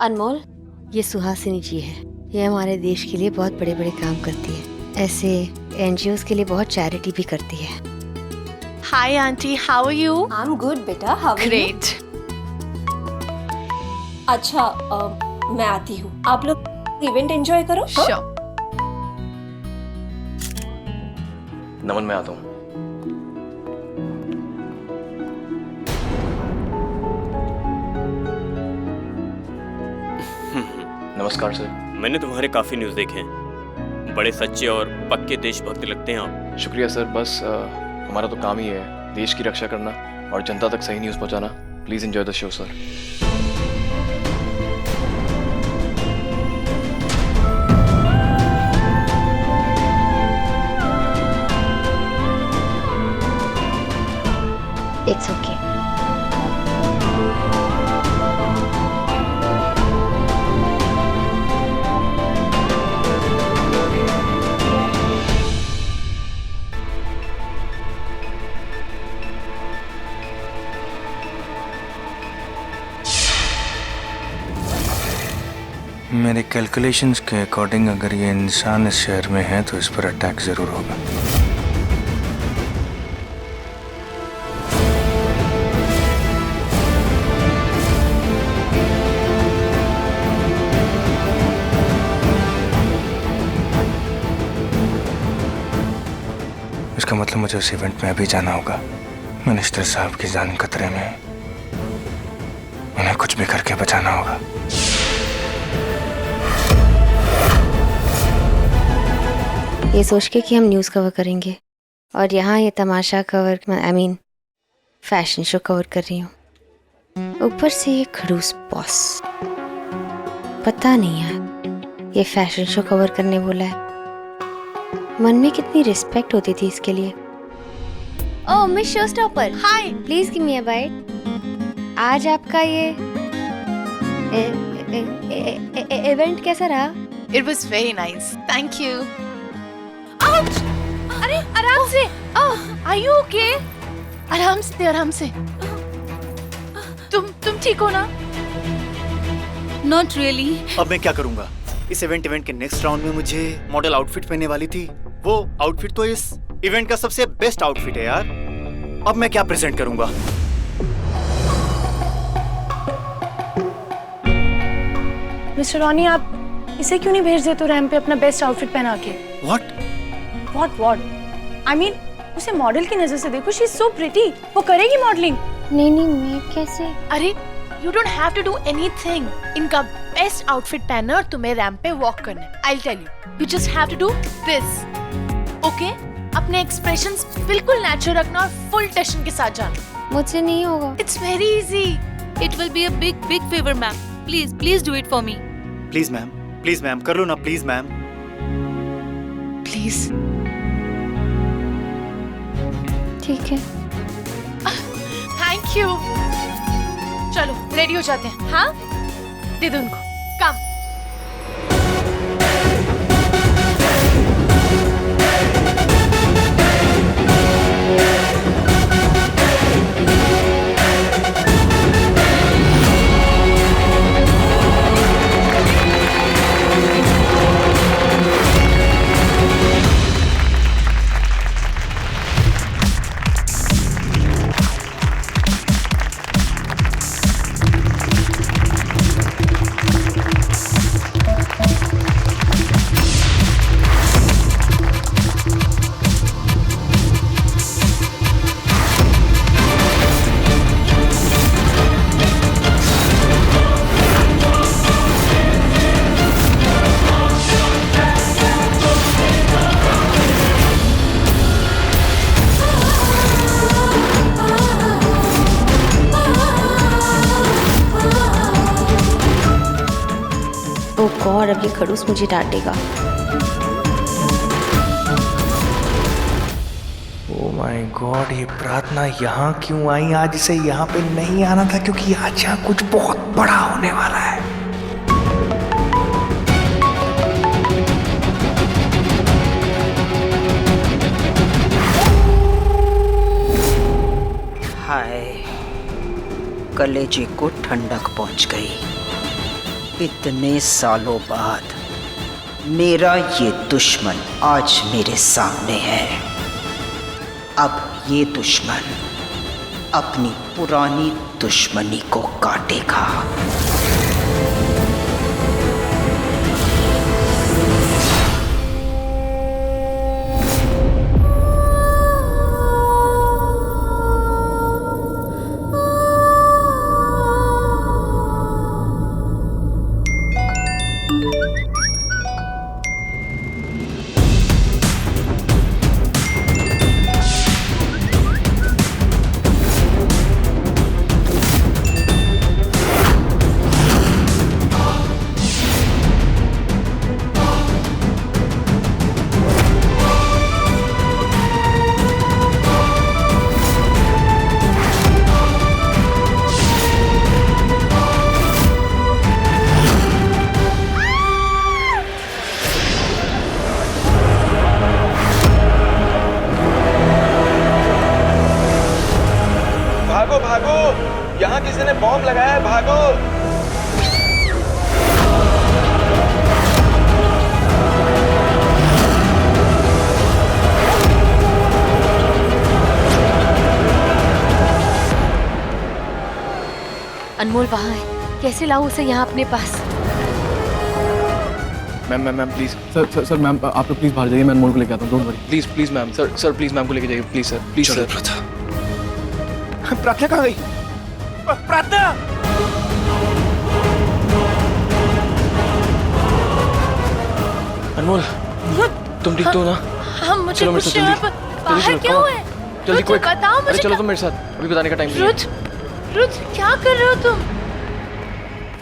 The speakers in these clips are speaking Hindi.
अनमोल, ये सुहासिनी जी है। ये हमारे देश के लिए बहुत बड़े बड़े काम करती है। ऐसे एनजीओज के लिए बहुत चैरिटी भी करती है। Hi aunty, how are you? I am good बेटा, हाउ आर यू? ग्रेट। अच्छा, मैं आती हूँ। आप लोग इवेंट एंजॉय करो। श्योर। नमन, मैं आता हूँ। नमस्कार सर। मैंने तुम्हारे काफी न्यूज़ देखे हैं। बड़े सच्चे और पक्के देशभक्त लगते हैं आप। शुक्रिया सर। बस हमारा तो काम ही है देश की रक्षा करना और जनता तक सही न्यूज़ पहुंचाना। Please enjoy the show sir. It's okay. मेरे कैलकुलेशंस के अकॉर्डिंग अगर ये इंसान इस शहर में है तो इस पर अटैक जरूर होगा। इसका मतलब मुझे उस इवेंट में अभी जाना होगा। मिनिस्टर साहब की जान खतरे में है। उन्हें कुछ भी करके बचाना होगा। ये सोच के कि हम न्यूज़ कवर करेंगे और यहाँ ये तमाशा कवर फैशन शो कवर कर रही हूँ। ऊपर से ये खड़ूस बॉस। पता नहीं यार, ये फैशन शो कवर करने बोला है। मन में कितनी रिस्पेक्ट होती थी इसके लिए। Oh miss show stopper, hi. Please give me a bite. आज आपका ये इवेंट कैसा रहा? It was very nice, thank you. Ouch! अरे आराम से। Are you okay? आराम से, आराम से। तुम ठीक हो ना? Not really. अब मैं क्या करूंगा? इस इवेंट के नेक्स्ट राउंड में मुझे मॉडल आउटफिट पहनने वाली थी। वो आउटफिट तो इस इवेंट का सबसे बेस्ट आउटफिट है यार। अब मैं क्या प्रेजेंट करूंगा? मिस्टर रॉनी, आप इसे क्यों नहीं भेज देते रैंप पे अपना बेस्ट आउटफिट पहना के? व्हाट? आई मीन, उसे मॉडल की नजर से देखो, शी इज सो प्रिटी। वो करेगी मॉडलिंग। नहीं, मैं कैसे? अरे you don't have to do anything. इनका बेस्ट आउटफिट पहनना और तुम्हें रैंप पे वॉक करना है। I will tell you just have to do this, okay? अपने एक्सप्रेशंस बिल्कुल नेचुरल रखना और फुल टेंशन के साथ जाना। मुझसे नहीं होगा। It's very easy. It will be a big favour ma'am. Please do it for me. Please ma'am, कर लो ना प्लीज मैम। प्लीज। ठीक है। Thank you. चलो रेडी हो जाते हैं। हाँ, दे दो उनको। कम। ओह गॉड, अब ये खड़ूस मुझे डांटेगा। ओह माय गॉड, ये प्रार्थना यहाँ क्यों आई? आज इसे यहाँ पे नहीं आना था क्योंकि आज यहाँ कुछ बहुत बड़ा होने वाला है। हाय, कलेजे को ठंडक पहुंच गई। इतने सालों बाद मेरा ये दुश्मन आज मेरे सामने है। अब ये दुश्मन अपनी पुरानी दुश्मनी को काटेगा। भागो भागो, यहाँ किसी ने बॉम्ब लगाया है, भागो। अनमोल वहाँ है, कैसे लाऊं उसे यहाँ अपने पास? Ma'am please. सर मैम आप लोग प्लीज बाहर जाइए, मैं अनमोल को लेके आता हूँ, don't worry. Please ma'am, sir please ma'am को लेके जाइए, प्लीज सर, प्लीज सर। प्रार्थना कहाँ गई? प्रार्थना! अनमोल, तुम ठीक तो हो ना? हाँ, मुझे चलो मेरे कुछ साथ यहाँ बाहर क्यों है? जल्दी कोई बताओ मुझे। अरे चलो तुम मेरे साथ, अभी बताने का टाइम नहीं है। रुच क्या कर रहे हो तुम?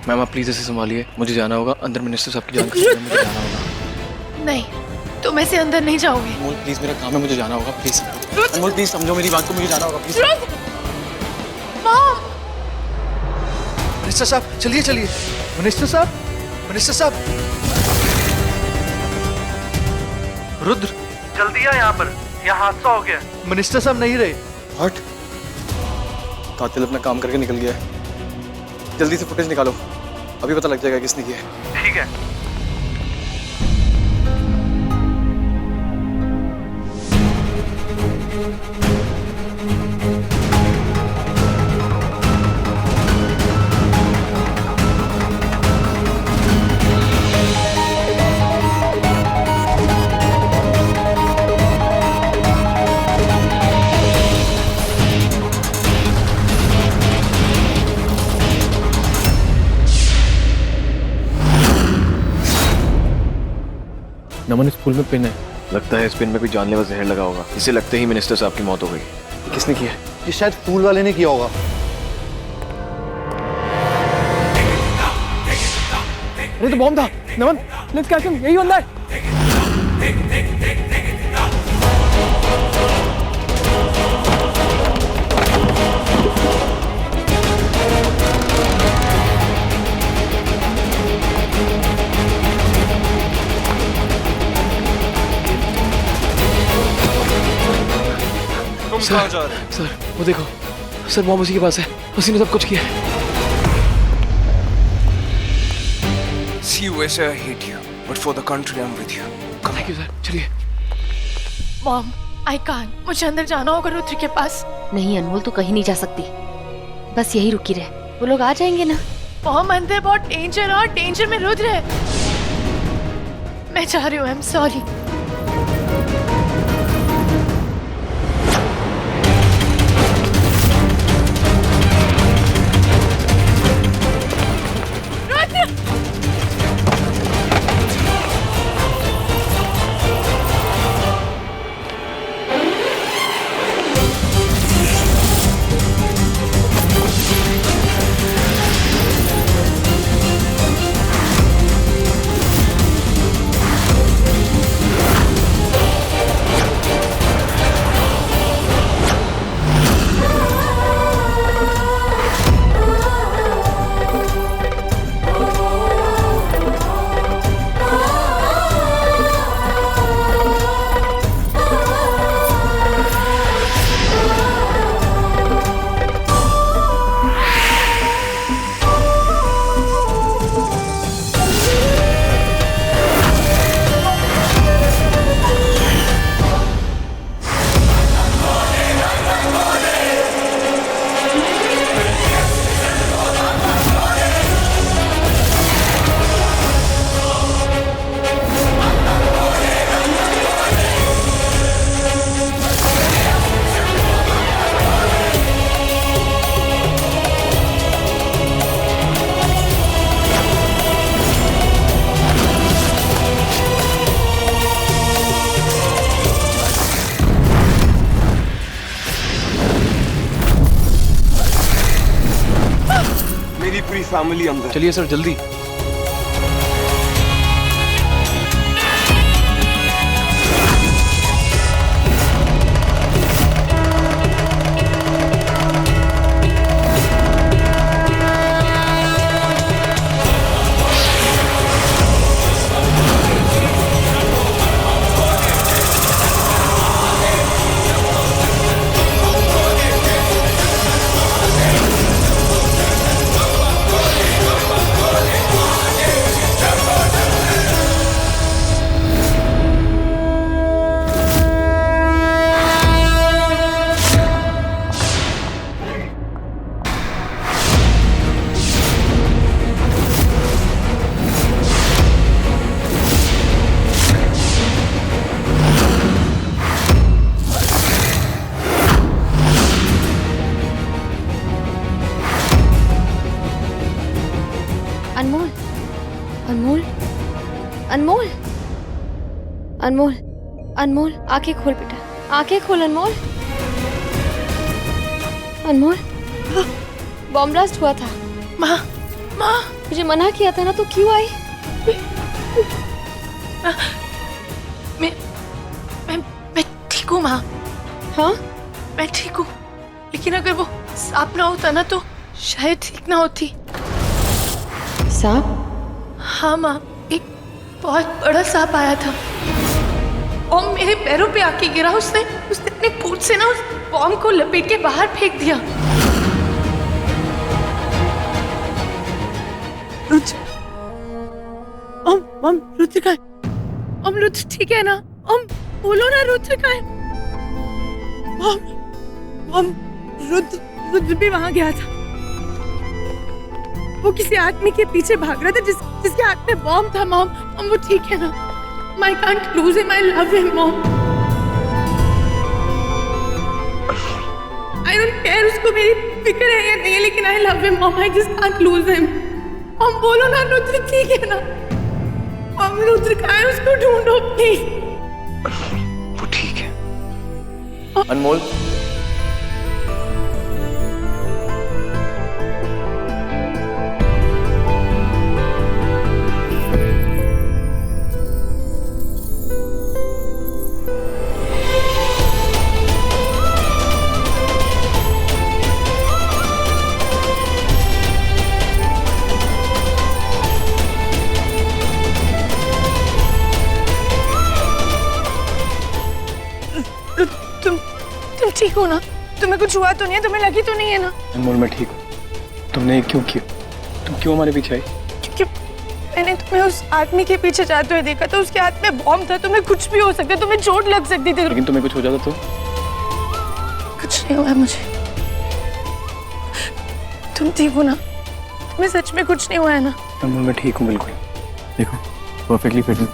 मैम आप प्लीज ऐसे संभालिए, मुझे जाना होगा अंदर, मिनिस्टर साहब की जान मुझे जाना होगा। नहीं, तुम ऐसे अंदर नहीं जाओगे। अनमोल प्लीज, मेरा काम है, मुझे जाना होगा, प्लीज। अनमोल प्लीज समझो मेरी बात को, मुझे जाना होगा, प्लीज। मिनिस्टर साहब चलिए चलिए। मिनिस्टर साहब, मिनिस्टर साहब। रुद्र जल्दी आ यहाँ पर, यहाँ हादसा हो गया। मिनिस्टर साहब नहीं रहे। व्हाट? कातिल अपना काम करके निकल गया है। जल्दी से फुटेज निकालो, अभी पता लग जाएगा किसने किया है। ठीक है। नमन इस फूल में पिन है। लगता है इस पिन में कोई जानलेवा जहर लगा होगा, इसे लगते ही मिनिस्टर साहब की मौत हो गई। किसने किया है? ये शायद फूल वाले ने किया होगा। अरे तो बॉम्ब था। नमन लेट्स कैच हिम, यही बंदा है। सर वो देखो, सर बॉम्ब उसी के पास है, उसी ने सब कुछ किया है। See you, Vaisa, I hate you, but for the country I'm with you. Come thank you sir, चलिए। मॉम, आई कान, मुझे अंदर जाना होगा रुद्र के पास। नहीं अनमोल, तू कहीं नहीं जा सकती, बस यही रुकी रहे, वो लोग आ जाएंगे ना। मॉम अंदर बहुत डेंजर और डेंजर में रुद्र है। मैं जा रही हूँ, आई एम सॉरी। पूरी फैमिली अंदर। चलिए सर जल्दी। अनमोल, अनमोल, अनमोल, अनमोल, अनमोल, आंखें खोल बेटा, आंखें खोल अनमोल। अनमोल, बॉम्ब ब्लास्ट हुआ था। माँ, माँ, मुझे मना किया था ना, तो क्यों आई? मैं ठीक हूँ माँ। हाँ, मैं ठीक हूँ, लेकिन अगर वो सांप ना होता ना तो शायद ठीक ना होती। सांप? हाँ माँ, एक बहुत बड़ा सांप आया था और मेरे पैरों पे आके गिरा। उसने अपने पूंछ से ना उस बॉम्ब को लपेट के बाहर फेंक दिया। रुद्र का है? रुद्र ठीक है ना? बोलो ना, रुद्र का है? रुद्र भी वहां गया था। वो किसी आदमी के पीछे भाग रहा था जिसके हाथ में बॉम्ब था। मॉम, वो ठीक है ना? I can't lose him. I love him, Mom. I don't care उसको मेरी फिक्र है या नहीं, लेकिन I love him, Mom. I just can't lose him. Mom, बोलो ना, रुद्र ठीक है ना? Mom, रुद्र कहाँ है? उसको ढूंढो प्लीज। वो ठीक है। अनमोल, तुम ठीक हो ना? तुम्हें कुछ हुआ तो नहीं है? तुम्हें लगी तो नहीं है ना? अनमोल मैं ठीक हूँ। तुमने ये क्यों किया? तुम क्यों हमारे पीछे आई? क्योंकि मैंने तुम्हें उस आदमी के पीछे जाते हुए देखा था। उसके हाथ में बॉम्ब था। तुम्हें कुछ भी हो सकता, तुम्हें चोट लग सकती थी। लेकिन तुम्हें कुछ हो जाता तो? कुछ नहीं हुआ मुझे। तुम ठीक हो ना? तुम्हें सच में कुछ नहीं हुआ है ना? अनमोल मैं ठीक हूँ बिल्कुल। देखो परफेक्टली फिट हूँ।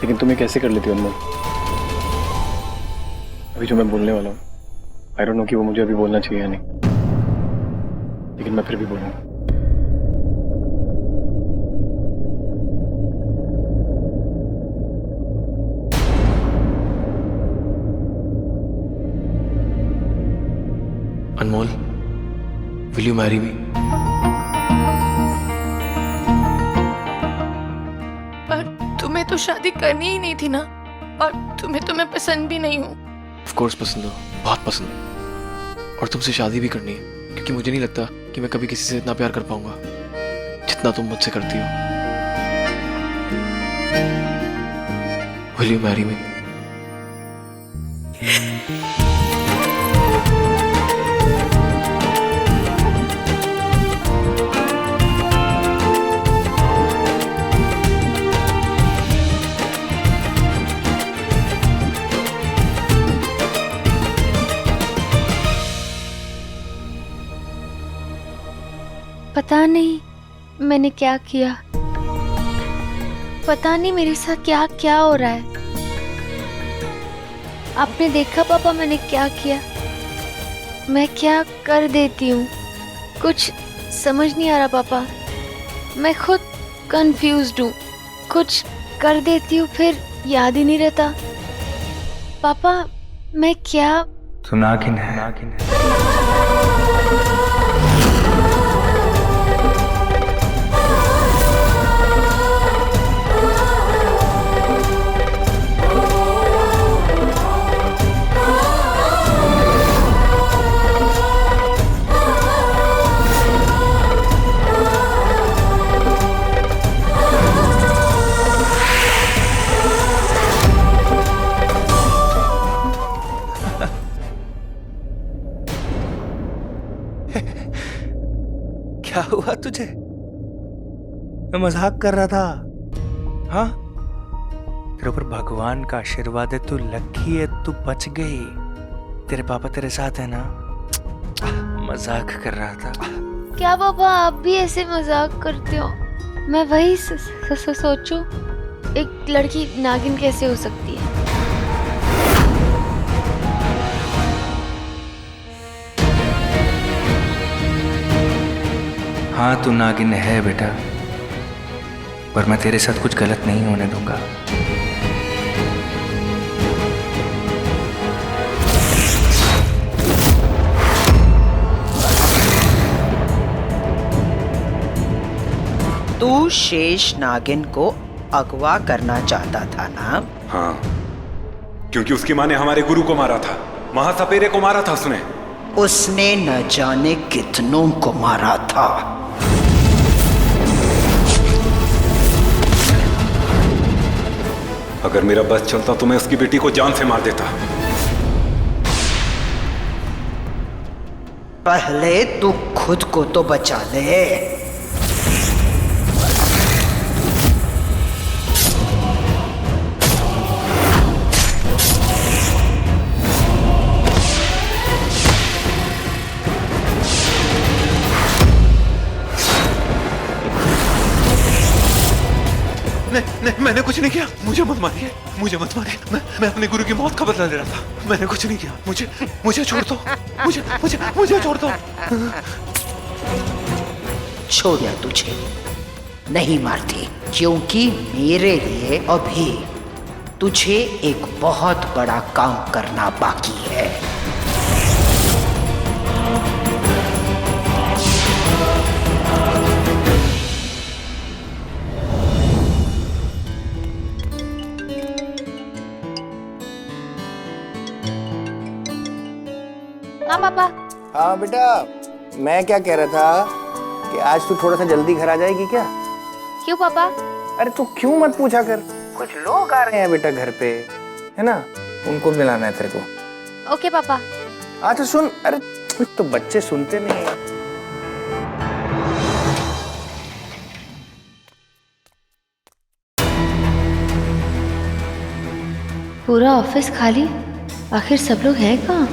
लेकिन तुम ये कैसे कर लेती हो अनमोल? अभी जो मैं बोलने वाला हूँ, आई डोंट नो कि वो मुझे अभी बोलना चाहिए या नहीं, लेकिन मैं फिर भी बोलूँगा। अनमोल, will you marry me? पर तुम्हें तो शादी करनी ही नहीं थी ना, और तुम्हें तो मैं पसंद भी नहीं हूँ। Of course पसंद हो, बहुत पसंद, और तुमसे शादी भी करनी है, क्योंकि मुझे नहीं लगता कि मैं कभी किसी से इतना प्यार कर पाऊंगा जितना तुम मुझसे करती हो। Will you marry me? पता नहीं मैंने क्या किया, पता नहीं मेरे साथ क्या क्या हो रहा है। आपने देखा पापा मैंने क्या किया? मैं क्या कर देती हूँ, कुछ समझ नहीं आ रहा पापा। मैं खुद कंफ्यूज्ड हूँ, कुछ कर देती हूँ फिर याद ही नहीं रहता। पापा मैं क्या? सुनागिन है। क्या हुआ तुझे? मैं मजाक कर रहा था। हाँ, तेरे ऊपर भगवान का आशीर्वाद है, तू लकी है, तू बच गई। तेरे पापा तेरे साथ है ना? मजाक कर रहा था। क्या पापा आप भी ऐसे मजाक करते हो? मैं वही सोचूं, एक लड़की नागिन कैसे हो सकती है? हाँ, तू नागिन है बेटा, पर मैं तेरे साथ कुछ गलत नहीं होने दूंगा। तू शेष नागिन को अगवा करना चाहता था ना? हाँ, क्योंकि उसकी माँ ने हमारे गुरु को मारा था, महासपेरे को मारा था उसने। उसने न जाने कितनों को मारा था। अगर मेरा बस चलता तो मैं उसकी बेटी को जान से मार देता। पहले तू खुद को तो बचा ले। नहीं, मैंने कुछ नहीं किया। मुझे मत मारिए, मुझे मत मारिए। मैं अपने गुरु की मौत का बदला ले रहा था। मैंने कुछ नहीं किया। मुझे छोड़ दो। मुझे छोड़ दो। छोड़ा तुझे नहीं मारती, क्योंकि मेरे लिए अभी तुझे एक बहुत बड़ा काम करना बाकी है। हाँ पापा। हाँ बेटा, मैं क्या कह रहा था कि आज तू थोड़ा सा जल्दी घर आ जाएगी क्या? क्यों पापा? अरे तू क्यों मत पूछा कर, कुछ लोग आ रहे हैं बेटा घर पे, है ना? उनको मिलाना है तेरे को। ओके पापा। अच्छा सुन, अरे तो बच्चे सुनते नहीं हैं। पूरा ऑफिस खाली, आखिर सब लोग हैं कहाँ?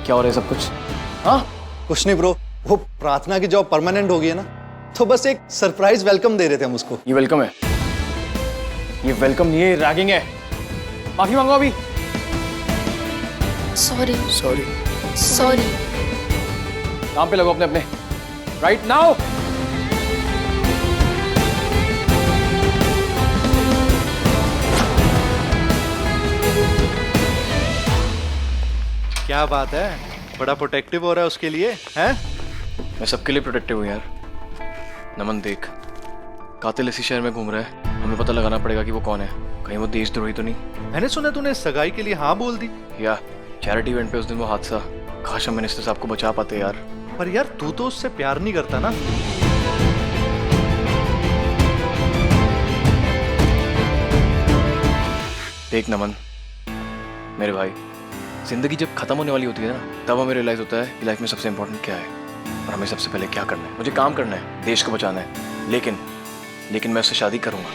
क्या हो रहा है सब कुछ? हाँ कुछ नहीं ब्रो, वो प्रार्थना की जॉब परमानेंट हो गई है ना, तो बस एक सरप्राइज वेलकम दे रहे थे हम उसको। ये वेलकम है? ये वेलकम नहीं है, ये रैगिंग है। माफी मांगो अभी। Sorry sorry sorry. काम पे लगो अपने अपने, राइट नाउ। क्या बात है, बड़ा प्रोटेक्टिव हो रहा है उसके लिए, हैं? मैं सबके लिए प्रोटेक्टिव हूँ यार। नमन देख, कातिल इसी शहर में घूम रहा है, हमें पता लगाना पड़ेगा कि वो कौन है, कहीं वो देशद्रोही तो नहीं। मैंने सुना तूने सगाई के लिए हाँ बोल दी। या चैरिटी इवेंट पे उस दिन वो हादसा, काश हम मिनिस्टर साहब को बचा पाते यार। पर यार तू तो उससे प्यार नहीं करता ना। देख नमन मेरे भाई, जिंदगी जब खत्म होने वाली होती है ना, तब हमें रियलाइज होता है कि लाइफ में सबसे इंपॉर्टेंट क्या है और हमें सबसे पहले क्या करना है। मुझे काम करना है, देश को बचाना है, लेकिन मैं उससे शादी करूंगा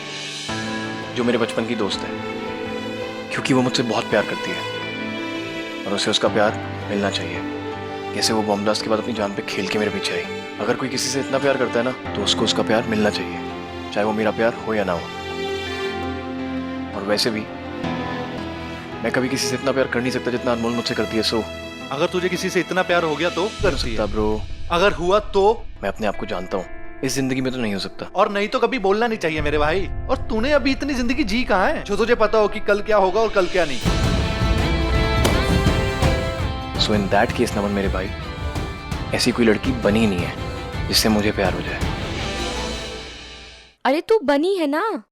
जो मेरे बचपन की दोस्त है, क्योंकि वो मुझसे बहुत प्यार करती है और उसे उसका प्यार मिलना चाहिए। जैसे वो बॉम्ब ब्लास्ट के बाद अपनी जान पे खेल के मेरे पीछे आई। अगर कोई किसी से इतना प्यार करता है ना, तो उसको उसका प्यार मिलना चाहिए, चाहे वो मेरा प्यार हो या ना हो। और वैसे भी मैं कभी किसी से इतना प्यार कर नहीं सकता जितना अनमोल मुझसे करती है। सो अगर तुझे किसी से इतना प्यार हो गया तो करती है। ब्रो अगर हुआ तो मैं अपने आप को जानता हूँ, इस जिंदगी में तो नहीं हो सकता। और नहीं तो कभी बोलना नहीं चाहिए मेरे भाई। और तूने अभी इतनी जिंदगी जी कहाँ है जो तुझे पता हो कि कल क्या होगा और कल क्या नहीं। सो इन दैट केस नमन मेरे भाई, ऐसी कोई लड़की बनी ही नहीं है जिससे मुझे प्यार हो जाए। अरे तू बनी है ना,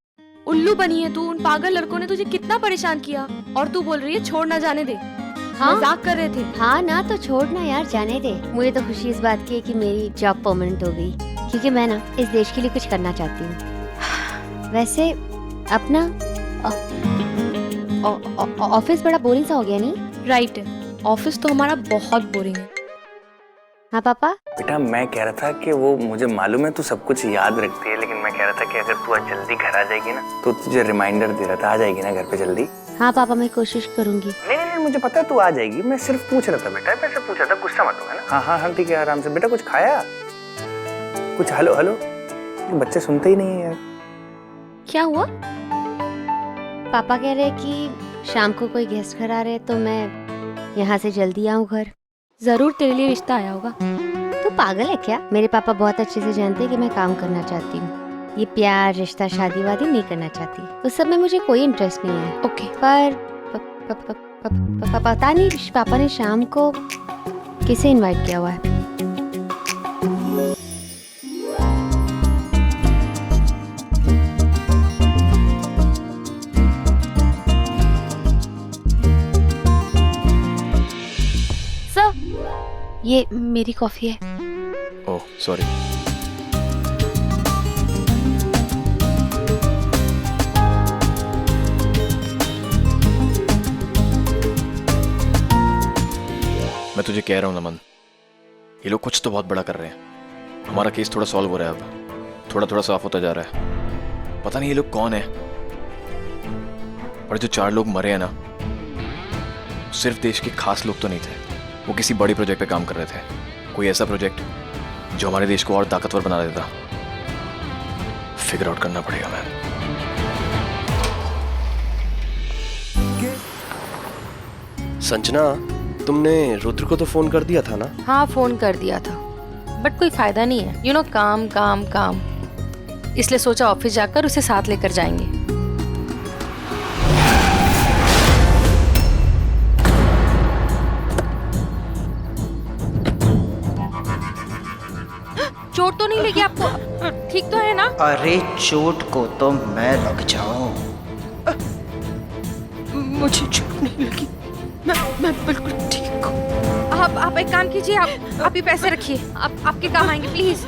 उल्लू बनी है तू। उन पागल लड़कों ने तुझे कितना परेशान किया और तू बोल रही है छोड़ ना जाने दे। हाँ? मजाक कर रहे थे। हाँ ना, तो छोड़ना यार, जाने दे। मुझे तो खुशी इस बात की है कि मेरी जॉब परमानेंट हो गई, क्योंकि मैं ना इस देश के लिए कुछ करना चाहती हूँ। वैसे अपना ऑफिस बड़ा बोरिंग सा हो गया नहीं? राइट है, ऑफिस तो हमारा बहुत बोरिंग है। हाँ पापा। बेटा मैं कह रहा था कि वो मुझे मालूम है तू सब कुछ याद रखती है, लेकिन मैं कह रहा था कि अगर तू आज जल्दी घर आ जाएगी ना, तो तुझे रिमाइंडर दे रहा था, आ जाएगी ना घर पे जल्दी? हाँ पापा, मैं कोशिश करूंगी। नहीं मुझे पता है तू आ जाएगी, मैं सिर्फ पूछ रहा था बेटा, मैं सिर्फ पूछ रहा था, गुस्सा मत हो है ना। हाँ ठीक है, आराम से। बेटा कुछ खाया? कुछ हेलो बच्चे सुनते ही नहीं है यार। क्या हुआ? पापा कह रहे कि शाम को कोई गेस्ट घर आ रहे, तो मैं यहाँ से जल्दी आऊँ घर। जरूर तेरे लिए रिश्ता आया होगा। तू पागल है क्या? मेरे पापा बहुत अच्छे से जानते हैं कि मैं काम करना चाहती हूँ, ये प्यार रिश्ता शादी वादी नहीं करना चाहती। उस सब में मुझे कोई इंटरेस्ट नहीं है। ओके। पर पता नहीं पापा ने शाम को किसे इनवाइट किया हुआ है। ये मेरी कॉफी है। Oh sorry. मैं तुझे कह रहा हूं नमन, ये लोग कुछ तो बहुत बड़ा कर रहे हैं। हमारा केस थोड़ा सॉल्व हो रहा है, अब थोड़ा थोड़ा साफ होता जा रहा है। पता नहीं ये लोग कौन है, पर जो 4 लोग मरे हैं ना, सिर्फ देश के खास लोग तो नहीं थे। वो किसी बड़ी प्रोजेक्ट पे काम कर रहे थे, कोई ऐसा प्रोजेक्ट जो हमारे देश को और ताकतवर बना देता। फिगर आउट करना पड़ेगा मैं। संजना, तुमने रुद्र को तो फोन कर दिया था ना? हाँ फोन कर दिया था, बट कोई फायदा नहीं है। यू नो काम काम काम, इसलिए सोचा ऑफिस जाकर उसे साथ लेकर जाएंगे। चोट तो नहीं लगी आपको? ठीक तो है ना? अरे चोट को तो मैं लग जाऊं। मुझे चोट नहीं लगी, मैं बिल्कुल ठीक हूँ। आप एक काम कीजिए, आप ये पैसे रखिए, आपके काम आएंगे प्लीज।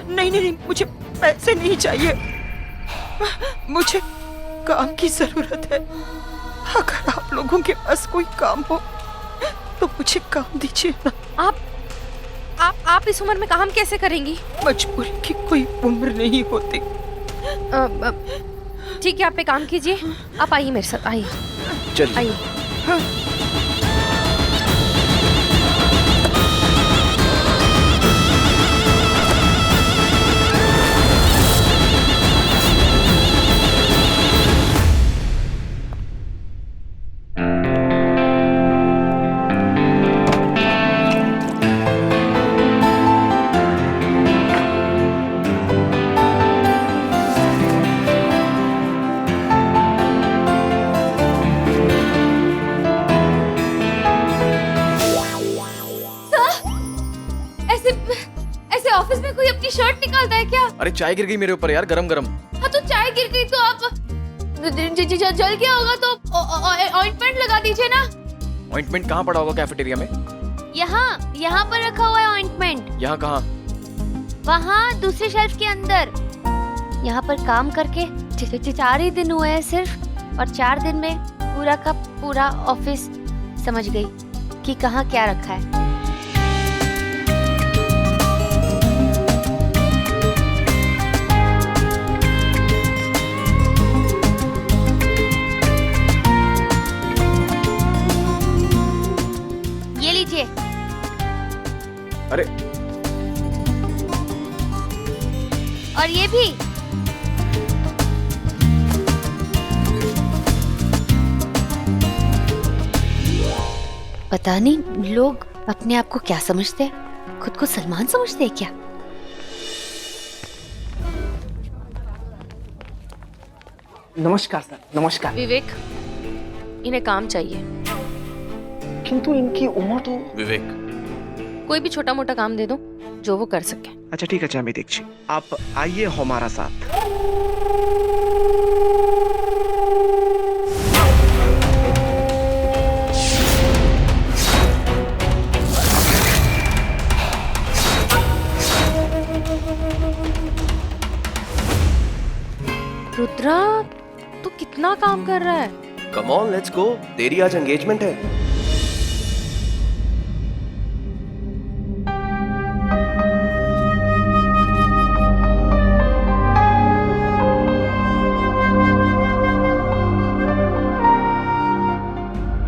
नहीं मुझे पैसे नहीं चाहिए, मुझे काम की जरूरत है। अगर आप लोगों के पास कोई काम हो तो मुझे काम दीजिए ना। आप इस उम्र में काम कैसे करेंगी? मजबूरी की कोई उम्र नहीं होती। ठीक है, आप एक काम कीजिए, आप आइए मेरे साथ, आइए चलिए। आइए। अरे चाय गिर गई मेरे ऊपर यार, गरम गरम। हाँ तो चाय गिर गई तो आप जल गया होगा तो ऑइंटमेंट लगा दीजिए ना। ऑइंटमेंट कहाँ पड़ा होगा कैफेटेरिया में? यहाँ पर रखा हुआ है ऑइंटमेंट। यहाँ कहाँ? वहाँ दूसरे शेल्फ के अंदर। यहाँ पर काम करके 4 ही दिन हुए हैं सिर्फ, और 4 दिन में पूरा का पूरा ऑफिस समझ गई कि कहाँ क्या रखा है। ये लीजिए। अरे और ये भी। पता नहीं लोग अपने आप को क्या समझते हैं, खुद को सलमान समझते हैं क्या? नमस्कार सर, नमस्कार। विवेक, इन्हें काम चाहिए। किंतु इनकी उम्र तो। विवेक, कोई भी छोटा मोटा काम दे दो जो वो कर सके। अच्छा ठीक है, मैं देखिए, आप आइए हमारा साथ। रुद्रा, तू कितना काम कर रहा है? कम ऑन लेट्स गो, तेरी आज एंगेजमेंट है।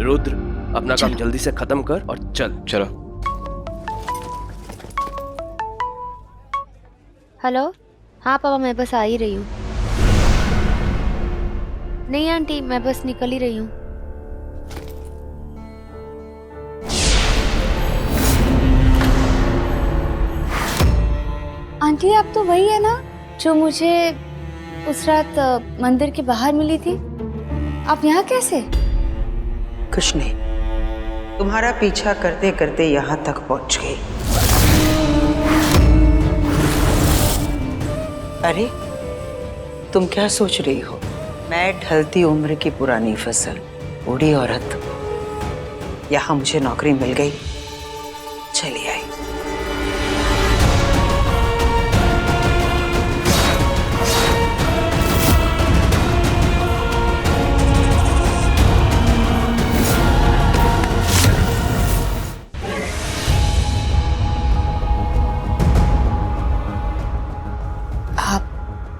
रुद्र, अपना काम जल्दी से खत्म कर और चल। चलो। हेलो, हाँ पापा, मैं बस आ ही रही हूँ। नहीं आंटी, मैं बस निकल ही रही हूँ। आंटी, आप तो वही है ना जो मुझे उस रात मंदिर के बाहर मिली थी? आप यहाँ कैसे? कुछ नहीं, तुम्हारा पीछा करते करते यहाँ तक पहुँच गई। अरे तुम क्या सोच रही हो? मैं ढलती उम्र की पुरानी फसल, बूढ़ी औरत, यहाँ मुझे नौकरी मिल गई, चली आई।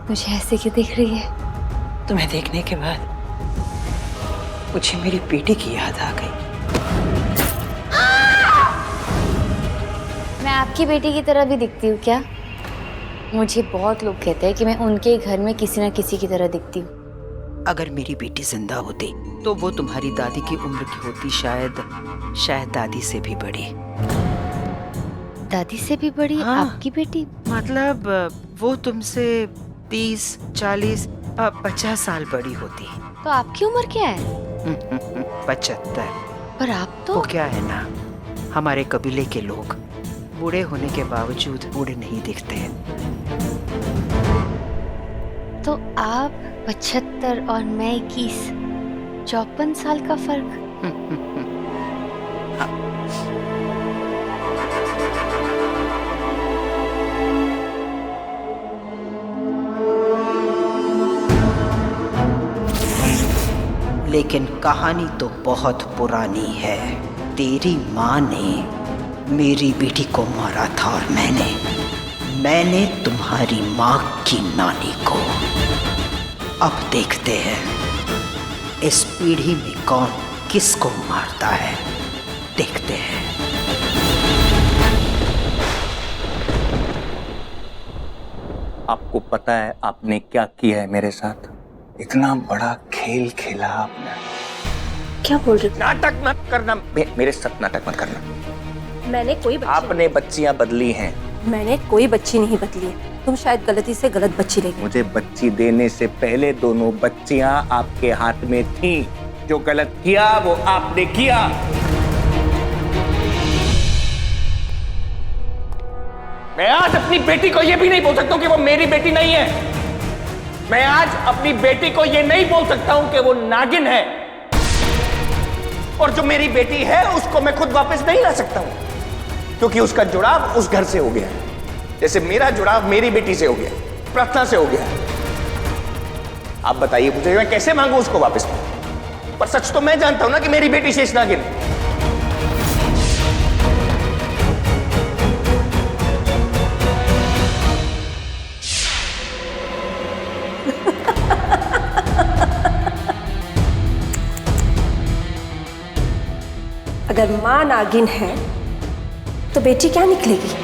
मुझे ऐसे क्यों दिख रही है? तुम्हें देखने के बाद मुझे मेरी बेटी की याद आ गई। मैं आपकी बेटी की तरह भी दिखती हूँ क्या? मुझे बहुत लोग कहते हैं कि मैं उनके घर में किसी न किसी की तरह दिखती हूँ। अगर मेरी बेटी जिंदा होती तो वो तुम्हारी दादी की उम्र की होती, शायद दादी से भी बड़ी। दादी से भी बड़ी? हाँ। आपकी बेटी? मतलब वो तुमसे 30, 40, 50 साल बड़ी होती। तो आपकी उम्र क्या है? 75। पर आप तो। वो क्या है ना, हमारे कबीले के लोग बूढ़े होने के बावजूद बूढ़े नहीं दिखते हैं। तो आप 75 और मैं 21, 54 साल का फर्क। लेकिन कहानी तो बहुत पुरानी है। तेरी माँ ने मेरी बेटी को मारा था और मैंने तुम्हारी माँ की नानी को। अब देखते हैं इस पीढ़ी में कौन किसको मारता है, देखते हैं। आपको पता है आपने क्या किया है मेरे साथ? इतना बड़ा खेल खेला आपने। क्या बोल रहे हो? नाटक मत करना, मेरे साथ नाटक मत करना। मैंने कोई आपने बच्चियां बदली हैं। मैंने कोई बच्ची नहीं बदली है। तुम शायद गलती से गलत बच्ची ले गए। मुझे बच्ची देने से पहले दोनों बच्चियां आपके हाथ में थीं। जो गलत किया वो आपने किया। मैं आज अपनी बेटी को ये भी नहीं बोल सकता कि वो मेरी बेटी नहीं है। मैं आज अपनी बेटी को ये नहीं बोल सकता हूं कि वो नागिन है, और जो मेरी बेटी है उसको मैं खुद वापस नहीं ला सकता हूं, क्योंकि उसका जुड़ाव उस घर से हो गया है, जैसे मेरा जुड़ाव मेरी बेटी से हो गया, प्रार्थना से हो गया। आप बताइए मुझे, मैं कैसे मांगू उसको वापस? पर सच तो मैं जानता हूं ना कि मेरी बेटी शेष नागिन है। अगर मां नागिन है तो बेटी क्या निकलेगी?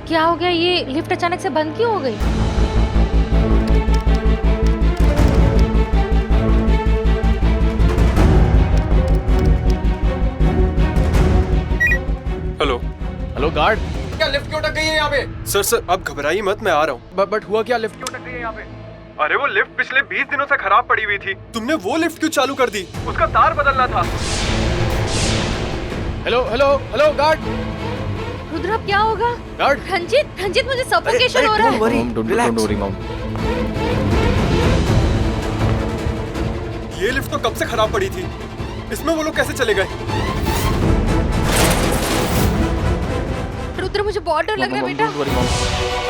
क्या हो गया? ये लिफ्ट अचानक से बंद क्यों हो गई? Hello hello guard. क्या लिफ्ट क्यों अटक गई है यहाँ पे? सर आप घबराइए मत, मैं आ रहा हूँ। बट हुआ क्या? लिफ्ट क्यों अटक गई है यहाँ पे? अरे वो लिफ्ट पिछले 20 दिनों से खराब पड़ी हुई थी, तुमने वो लिफ्ट क्यों चालू कर दी? उसका तार बदलना था। Hello hello hello guard. Rudra अब क्या होगा? गार्ड। रंजीत मुझे सफोकेशन हो रहा है। Don't worry mom. ये लिफ्ट तो कब से खराब पड़ी थी, इसमें वो लोग कैसे चले गए? रुद्र मुझे बहुत डर लग रहा है बेटा।